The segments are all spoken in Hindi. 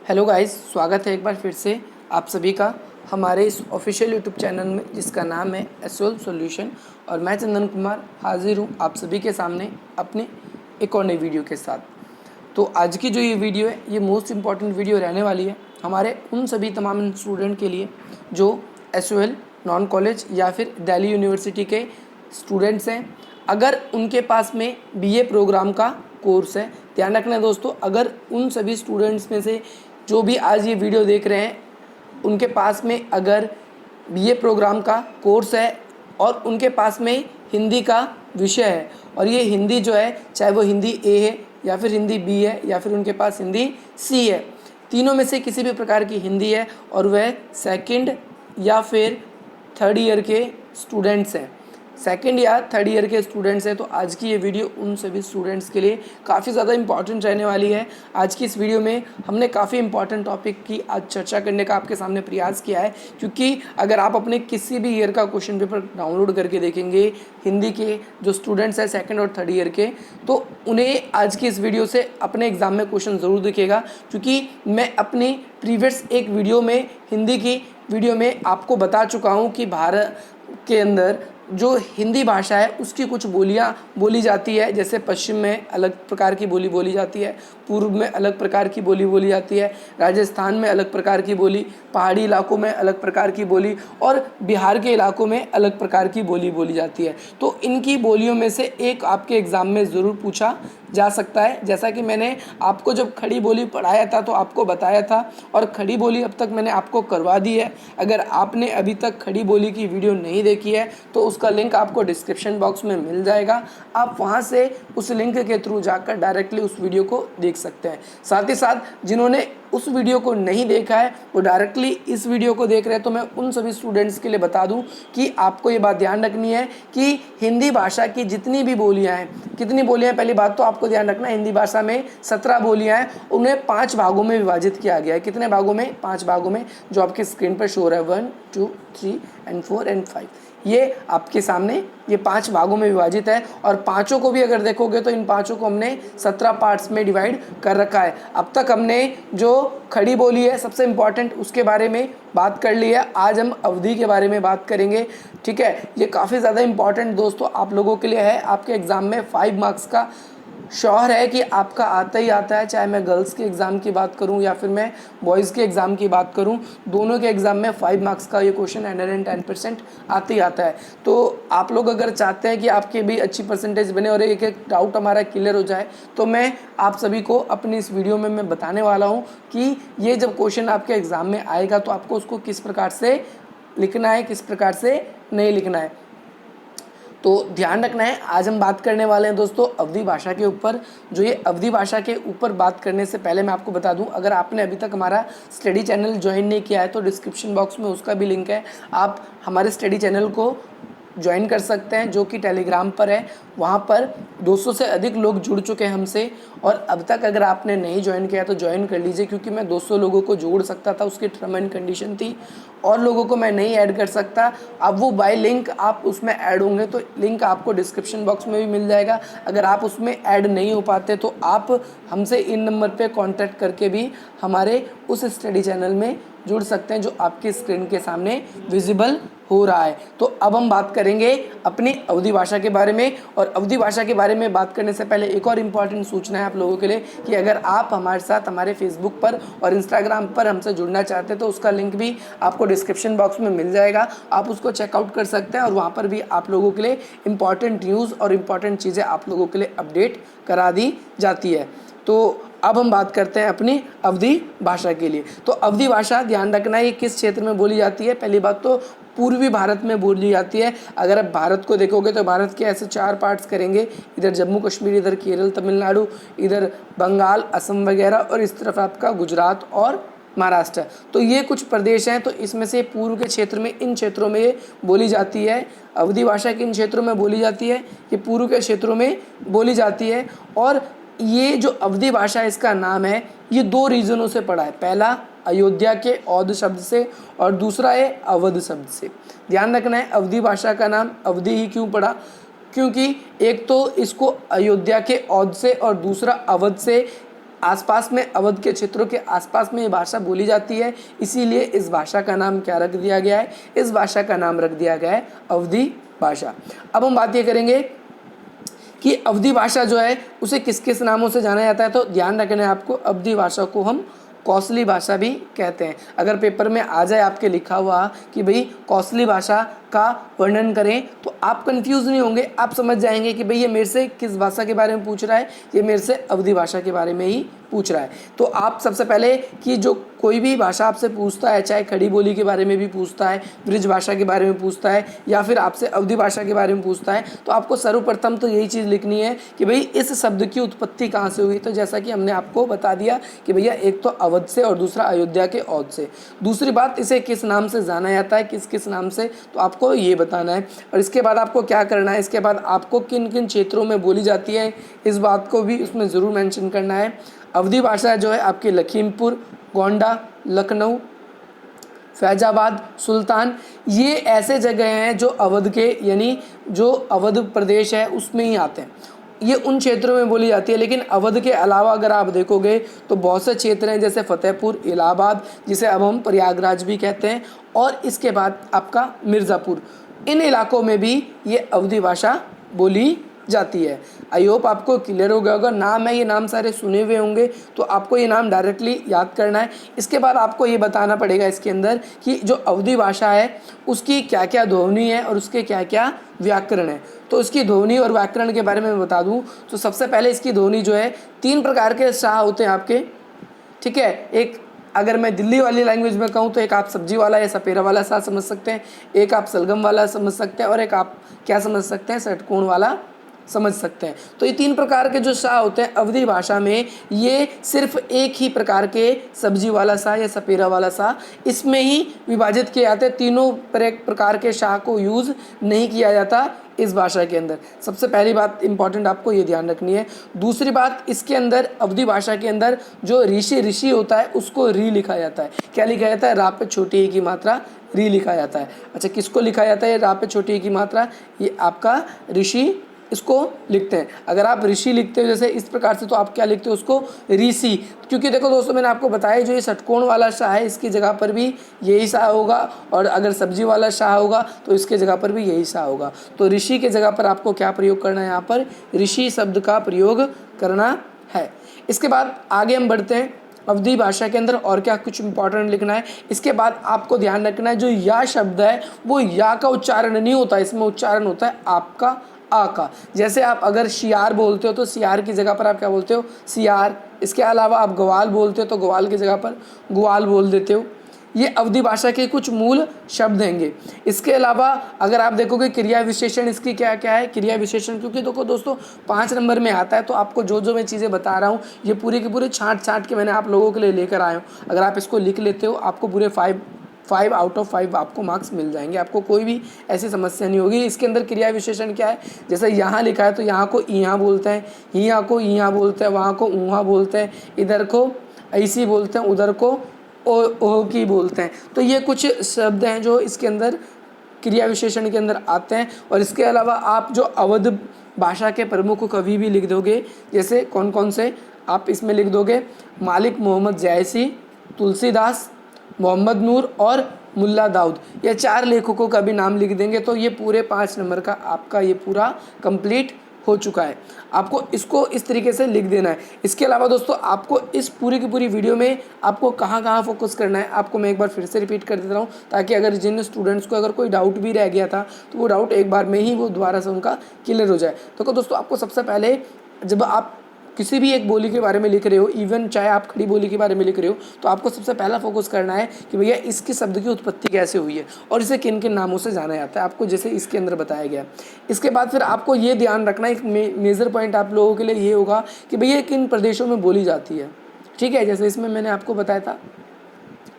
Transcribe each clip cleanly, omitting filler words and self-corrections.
हेलो गाइस, स्वागत है एक बार फिर से आप सभी का हमारे इस ऑफिशियल यूट्यूब चैनल में जिसका नाम है एसओएल सॉल्यूशन। और मैं चंदन कुमार हाजिर हूँ आप सभी के सामने अपने एक और नई वीडियो के साथ। तो आज की जो ये वीडियो है ये मोस्ट इम्पॉर्टेंट वीडियो रहने वाली है हमारे उन सभी तमाम स्टूडेंट के लिए जो एसओएल नॉन कॉलेज या फिर दिल्ली यूनिवर्सिटी के स्टूडेंट्स हैं। अगर उनके पास में बीए प्रोग्राम का कोर्स है, ध्यान रखना दोस्तों, अगर उन सभी स्टूडेंट्स में से जो भी आज ये वीडियो देख रहे हैं उनके पास में अगर बीए प्रोग्राम का कोर्स है और उनके पास में हिंदी का विषय है और ये हिंदी जो है चाहे वो हिंदी ए है या फिर हिंदी बी है या फिर उनके पास हिंदी सी है, तीनों में से किसी भी प्रकार की हिंदी है और वह सेकंड या फिर थर्ड ईयर के स्टूडेंट्स हैं, सेकंड या थर्ड ईयर के स्टूडेंट्स हैं, तो आज की ये वीडियो उन सभी स्टूडेंट्स के लिए काफ़ी ज़्यादा इंपॉर्टेंट रहने वाली है। आज की इस वीडियो में हमने काफ़ी इंपॉर्टेंट टॉपिक की आज चर्चा करने का आपके सामने प्रयास किया है, क्योंकि अगर आप अपने किसी भी ईयर का क्वेश्चन पेपर डाउनलोड करके देखेंगे हिंदी के जो स्टूडेंट्स हैं सेकेंड और थर्ड ईयर के, तो उन्हें आज की इस वीडियो से अपने एग्ज़ाम में क्वेश्चन ज़रूर दिखेगा। क्योंकि मैं अपनी प्रीवियस एक वीडियो में हिंदी की वीडियो में आपको बता चुका हूँ कि भारत के अंदर जो हिंदी भाषा है उसकी कुछ बोलियां बोली जाती है, जैसे पश्चिम में अलग प्रकार की बोली बोली जाती है, पूर्व में अलग प्रकार की बोली बोली जाती है, राजस्थान में अलग प्रकार की बोली, पहाड़ी इलाकों में अलग प्रकार की बोली और बिहार के इलाकों में अलग प्रकार की बोली बोली जाती है। तो इनकी बोलियों में से एक आपके एग्ज़ाम में ज़रूर पूछा जा सकता है। जैसा कि मैंने आपको जब खड़ी बोली पढ़ाया था तो आपको बताया था और खड़ी बोली अब तक मैंने आपको करवा दी है। अगर आपने अभी तक खड़ी बोली की वीडियो नहीं देखी है तो उसका लिंक आपको डिस्क्रिप्शन बॉक्स में मिल जाएगा, आप वहां से उस लिंक के थ्रू जाकर डायरेक्टली उस वीडियो को देख सकते हैं। साथ ही साथ जिन्होंने उस वीडियो को नहीं देखा है वो डायरेक्टली इस वीडियो को देख रहे हैं, तो मैं उन सभी स्टूडेंट्स के लिए बता दूं कि आपको ये बात ध्यान रखनी है कि हिंदी भाषा की जितनी भी बोलियां हैं, कितनी बोलियां, पहली बात तो आपको ध्यान रखना है हिंदी भाषा में 17 बोलियां हैं, उन्हें 5 भागों में विभाजित किया गया है। कितने भागों में? 5 भागों में, जो आपके स्क्रीन पर शो हो रहा है 1, 2, 3 एंड 4 एंड 5। ये आपके सामने ये 5 भागों में विभाजित है और पांचों को भी अगर देखोगे तो इन पांचों को हमने 17 पार्ट्स में डिवाइड कर रखा है। अब तक हमने जो खड़ी बोली है सबसे इम्पॉर्टेंट उसके बारे में बात कर ली है, आज हम अवधि के बारे में बात करेंगे। ठीक है, ये काफ़ी ज़्यादा इम्पॉर्टेंट दोस्तों आप लोगों के लिए है। आपके एग्ज़ाम में 5 मार्क्स का श्योर है कि आपका आता ही आता है, चाहे मैं गर्ल्स के एग्ज़ाम की बात करूं या फिर मैं बॉयज़ के एग्ज़ाम की बात करूं, दोनों के एग्ज़ाम में 5 मार्क्स का ये क्वेश्चन 110% आते ही आता है। तो आप लोग अगर चाहते हैं कि आपके भी अच्छी परसेंटेज बने और एक एक डाउट हमारा क्लियर हो जाए, तो मैं आप सभी को अपनी इस वीडियो में मैं बताने वाला हूँ कि ये जब क्वेश्चन आपके एग्ज़ाम में आएगा तो आपको उसको किस प्रकार से लिखना है, किस प्रकार से नहीं लिखना है। तो ध्यान रखना है, आज हम बात करने वाले हैं दोस्तों अवधि भाषा के ऊपर। जो ये अवधि भाषा के ऊपर बात करने से पहले मैं आपको बता दूं, अगर आपने अभी तक हमारा स्टडी चैनल ज्वाइन नहीं किया है तो डिस्क्रिप्शन बॉक्स में उसका भी लिंक है, आप हमारे स्टडी चैनल को ज्वाइन कर सकते हैं जो कि टेलीग्राम पर है। वहाँ पर 200 से अधिक लोग जुड़ चुके हैं हमसे और अब तक अगर आपने नहीं ज्वाइन किया तो ज्वाइन कर लीजिए, क्योंकि मैं 200 लोगों को जोड़ सकता था, उसकी टर्म एंड कंडीशन थी, और लोगों को मैं नहीं ऐड कर सकता। अब वो बाय लिंक आप उसमें ऐड होंगे तो लिंक आपको डिस्क्रिप्शन बॉक्स में भी मिल जाएगा। अगर आप उसमें ऐड नहीं हो पाते तो आप हमसे इन नंबर पे कांटेक्ट करके भी हमारे उस स्टडी चैनल में जुड़ सकते हैं जो आपकी स्क्रीन के सामने विजिबल हो रहा है। तो अब हम बात करेंगे अपनी अवधि भाषा के बारे में। और अवधि भाषा के बारे में बात करने से पहले एक और इम्पॉर्टेंट सूचना है आप लोगों के लिए कि अगर आप हमारे साथ हमारे फेसबुक पर और इंस्टाग्राम पर हमसे जुड़ना चाहते हैं तो उसका लिंक भी आपको डिस्क्रिप्शन बॉक्स में मिल जाएगा, आप उसको चेकआउट कर सकते हैं और वहाँ पर भी आप लोगों के लिए इम्पॉर्टेंट न्यूज़ और इम्पॉर्टेंट चीज़ें आप लोगों के लिए अपडेट करा दी जाती है। तो अब हम बात करते हैं अपनी अवधि भाषा के लिए। तो अवधि भाषा ध्यान रखना है ये किस क्षेत्र में बोली जाती है। पहली बात तो पूर्वी भारत में बोली जाती है। अगर आप भारत को देखोगे तो भारत के ऐसे 4 पार्ट्स करेंगे, इधर जम्मू कश्मीर, इधर केरल तमिलनाडु, इधर बंगाल असम वगैरह, और इस तरफ आपका गुजरात और महाराष्ट्र। तो ये कुछ प्रदेश हैं, तो इसमें से पूर्व के क्षेत्र में इन क्षेत्रों में ये बोली जाती है। अवधि भाषा किन क्षेत्रों में बोली जाती है? ये पूर्व के क्षेत्रों में बोली जाती है। और ये जो अवधि भाषा इसका नाम है ये 2 रीजनों से पड़ा है, पहला अयोध्या के औध शब्द से और दूसरा है अवध शब्द से। ध्यान रखना है अवधि भाषा का नाम अवधि ही क्यों पड़ा, क्योंकि एक तो इसको अयोध्या के औध से और दूसरा अवध से आसपास में, अवध के क्षेत्रों के आसपास में ये भाषा बोली जाती है, इसीलिए इस भाषा का नाम क्या रख दिया गया है? इस भाषा का नाम रख दिया गया है अवधी भाषा। अब हम बात ये करेंगे कि अवधी भाषा जो है उसे किस किस नामों से जाना जाता है। तो ध्यान रखना है आपको, अवधी भाषा को हम कौशली भाषा भी कहते हैं। अगर पेपर में आ जाए आपके लिखा हुआ कि भाई कौशली भाषा का वर्णन करें, तो आप कंफ्यूज नहीं होंगे, आप समझ जाएंगे कि भाई ये मेरे से किस भाषा के बारे में पूछ रहा है, ये मेरे से अवधी भाषा के बारे में ही पूछ रहा है। तो आप सबसे पहले कि जो कोई भी भाषा आपसे पूछता है, चाहे खड़ी बोली के बारे में भी पूछता है, ब्रिज भाषा के बारे में पूछता है, या फिर आपसे अवधी भाषा के बारे में पूछता है, तो आपको सर्वप्रथम तो यही चीज़ लिखनी है कि भाई इस शब्द की उत्पत्ति कहाँ से हुई। तो जैसा कि हमने आपको बता दिया कि भैया एक तो अवध से और दूसरा अयोध्या के औध से। दूसरी बात, इसे किस नाम से जाना जाता है, किस किस नाम से, तो आपको ये बताना है। और इसके बाद आपको क्या करना है, इसके बाद आपको किन किन क्षेत्रों में बोली जाती है इस बात को भी उसमें ज़रूर मेंशन करना है। अवधी भाषा जो है आपकी लखीमपुर, गोंडा, लखनऊ, फैजाबाद, सुल्तान, ये ऐसे जगह हैं जो अवध के, यानी जो अवध प्रदेश है उसमें ही आते हैं। ये उन क्षेत्रों में बोली जाती है। लेकिन अवध के अलावा अगर आप देखोगे तो बहुत से क्षेत्र हैं, जैसे फतेहपुर, इलाहाबाद, जिसे अब हम प्रयागराज भी कहते हैं, और इसके बाद आपका मिर्ज़ापुर, इन इलाकों में भी ये अवधी भाषा बोली जाती है। आई होप आपको क्लियर हो गया होगा। नाम है, ये नाम सारे सुने हुए होंगे, तो आपको ये नाम डायरेक्टली याद करना है। इसके बाद आपको ये बताना पड़ेगा इसके अंदर कि जो अवधी भाषा है उसकी क्या क्या ध्वनि है और उसके क्या क्या व्याकरण है। तो इसकी ध्वनि और व्याकरण के बारे में मैं बता दूं तो सबसे पहले इसकी ध्वनि जो है, 3 प्रकार के शाह होते हैं आपके, ठीक है। एक, अगर मैं दिल्ली वाली लैंग्वेज में कहूँ तो एक आप सब्जी वाला या सपेरा वाला सा समझ सकते हैं, एक आप सलगम वाला समझ सकते हैं, और एक आप क्या समझ सकते हैं, षटकोण वाला समझ सकते हैं। तो ये 3 प्रकार के जो सा होते हैं अवधी भाषा में, ये सिर्फ एक ही प्रकार के सब्जी वाला सा या सपेरा वाला सा इसमें ही विभाजित किए जाते हैं। तीनों प्रकार के शाह को यूज़ नहीं किया जाता इस भाषा के अंदर। सबसे पहली बात इंपॉर्टेंट आपको ये ध्यान रखनी है। दूसरी बात, इसके अंदर अवधी भाषा के अंदर जो ऋषि होता है उसको री लिखा जाता है। क्या लिखा जाता है? रा पे छोटी ई की मात्रा री लिखा जाता है। अच्छा, किसको लिखा जाता है रा पे छोटी ई की मात्रा? ये आपका ऋषि इसको लिखते हैं। अगर आप ऋषि लिखते हो जैसे इस प्रकार से, तो आप क्या लिखते हो उसको? ऋषि। क्योंकि देखो दोस्तों, मैंने आपको बताया जो ये षटकोण वाला शाह है इसकी जगह पर भी यही शाह होगा, और अगर सब्जी वाला शाह होगा तो इसके जगह पर भी यही शाह होगा। तो ऋषि के जगह पर आपको क्या प्रयोग करना है? यहाँ पर ऋषि शब्द का प्रयोग करना है। इसके बाद आगे हम बढ़ते हैं अवधी भाषा के अंदर और क्या कुछ इंपॉर्टेंट लिखना है। इसके बाद आपको ध्यान रखना है जो या शब्द है वो या का उच्चारण नहीं होता, इसमें उच्चारण होता है आपका आ का। जैसे आप अगर शियार बोलते हो तो सियार की जगह पर आप क्या बोलते हो? सियार। इसके अलावा आप ग्वाल बोलते हो तो ग्वाल की जगह पर ग्वाल बोल देते हो। ये अवधी भाषा के कुछ मूल शब्द हैंगे। इसके अलावा अगर आप देखोगे क्रिया विशेषण इसकी क्या क्या है? क्रिया विशेषण, क्योंकि देखो दोस्तों 5 नंबर में आता है, तो आपको जो मैं चीज़ें बता रहा हूँ ये पूरी की पूरी छाँट के मैंने आप लोगों के लिए लेकर आया हूँ। अगर आप इसको लिख लेते हो आपको पूरे 5 आउट ऑफ 5 आपको मार्क्स मिल जाएंगे, आपको कोई भी ऐसी समस्या नहीं होगी। इसके अंदर क्रिया विशेषण क्या है? जैसे यहाँ लिखा है तो यहाँ को यहाँ बोलते हैं, यहाँ को यहाँ बोलते हैं, वहाँ को उहाँ बोलते हैं, इधर को ऐसी बोलते हैं, उधर को ओ की बोलते हैं। तो ये कुछ शब्द हैं जो इसके अंदर क्रिया विशेषण के अंदर आते हैं। और इसके अलावा आप जो अवध भाषा के प्रमुख कवि भी लिख दोगे, जैसे कौन कौन से आप इसमें लिख दोगे? मालिक मोहम्मद जायसी, तुलसीदास, मोहम्मद नूर और मुल्ला दाऊद, ये 4 लेखकों का भी नाम लिख देंगे तो ये पूरे 5 नंबर का आपका ये पूरा कंप्लीट हो चुका है। आपको इसको इस तरीके से लिख देना है। इसके अलावा दोस्तों आपको इस पूरी की पूरी वीडियो में आपको कहाँ फोकस करना है आपको मैं एक बार फिर से रिपीट कर देता हूँ, ताकि अगर जिन स्टूडेंट्स को अगर कोई डाउट भी रह गया था तो वो डाउट एक बार में ही वो दोबारा से उनका क्लियर हो जाए। तो दोस्तों आपको सबसे पहले जब आप किसी भी एक बोली के बारे में लिख रहे हो, इवन चाहे आप खड़ी बोली के बारे में लिख रहे हो, तो आपको सबसे पहला फोकस करना है कि भैया इसके शब्द की उत्पत्ति कैसे हुई है और इसे किन किन नामों से जाना जाता है, आपको जैसे इसके अंदर बताया गया। इसके बाद फिर आपको ये ध्यान रखना, एक मेजर पॉइंट आप लोगों के लिए ये होगा कि भैया किन प्रदेशों में बोली जाती है। ठीक है, जैसे इसमें मैंने आपको बताया था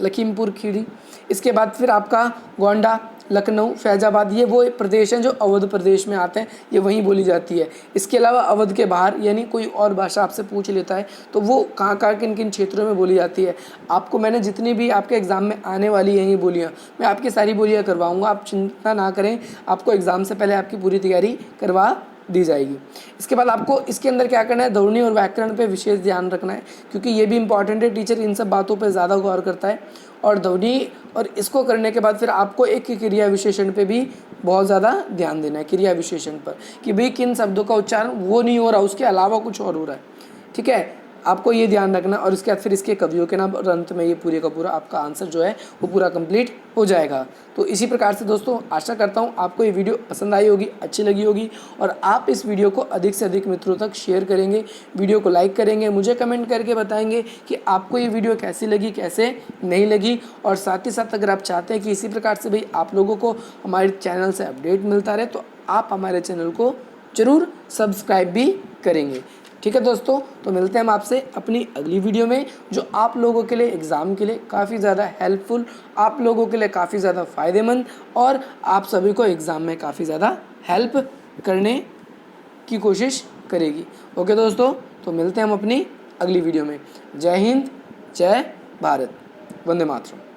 लखीमपुर खीरी। इसके बाद फिर आपका गोंडा, लखनऊ, फैजाबाद, ये वो प्रदेश हैं जो अवध प्रदेश में आते हैं, ये वहीं बोली जाती है। इसके अलावा अवध के बाहर यानी कोई और भाषा आपसे पूछ लेता है तो वो कहाँ किन किन क्षेत्रों में बोली जाती है, आपको मैंने जितनी भी आपके एग्ज़ाम में आने वाली हैं ये बोलियाँ, मैं आपकी सारी बोलियाँ करवाऊँगा, आप चिंता ना करें, आपको एग्ज़ाम से पहले आपकी पूरी तैयारी करवा दी जाएगी। इसके बाद आपको इसके अंदर क्या करना है, ध्वनि और व्याकरण पे विशेष ध्यान रखना है, क्योंकि ये भी इंपॉर्टेंट है। टीचर इन सब बातों पे ज़्यादा गौर करता है। और ध्वनि और इसको करने के बाद फिर आपको एक क्रिया विशेषण पे भी बहुत ज़्यादा ध्यान देना है, क्रिया विशेषण पर, कि भाई किन शब्दों का उच्चारण वो नहीं हो रहा, उसके अलावा कुछ और हो रहा है। ठीक है, आपको ये ध्यान रखना। और इसके बाद फिर इसके कवियों के नाम और अंत में ये पूरे का पूरा आपका आंसर जो है वो पूरा कंप्लीट हो जाएगा। तो इसी प्रकार से दोस्तों आशा करता हूँ आपको ये वीडियो पसंद आई होगी, अच्छी लगी होगी, और आप इस वीडियो को अधिक से अधिक मित्रों तक शेयर करेंगे, वीडियो को लाइक करेंगे, मुझे कमेंट करके बताएंगे कि आपको ये वीडियो कैसी लगी, कैसे नहीं लगी। और साथ ही साथ अगर आप चाहते हैं कि इसी प्रकार से भाई आप लोगों को हमारे चैनल से अपडेट मिलता रहे, तो आप हमारे चैनल को ज़रूर सब्सक्राइब भी करेंगे। ठीक है दोस्तों, तो मिलते हैं हम आपसे अपनी अगली वीडियो में, जो आप लोगों के लिए एग्ज़ाम के लिए काफ़ी ज़्यादा हेल्पफुल, आप लोगों के लिए काफ़ी ज़्यादा फ़ायदेमंद, और आप सभी को एग्ज़ाम में काफ़ी ज़्यादा हेल्प करने की कोशिश करेगी। ओके दोस्तों, तो मिलते हैं हम अपनी अगली वीडियो में। जय हिंद, जय भारत, वंदे मातरम।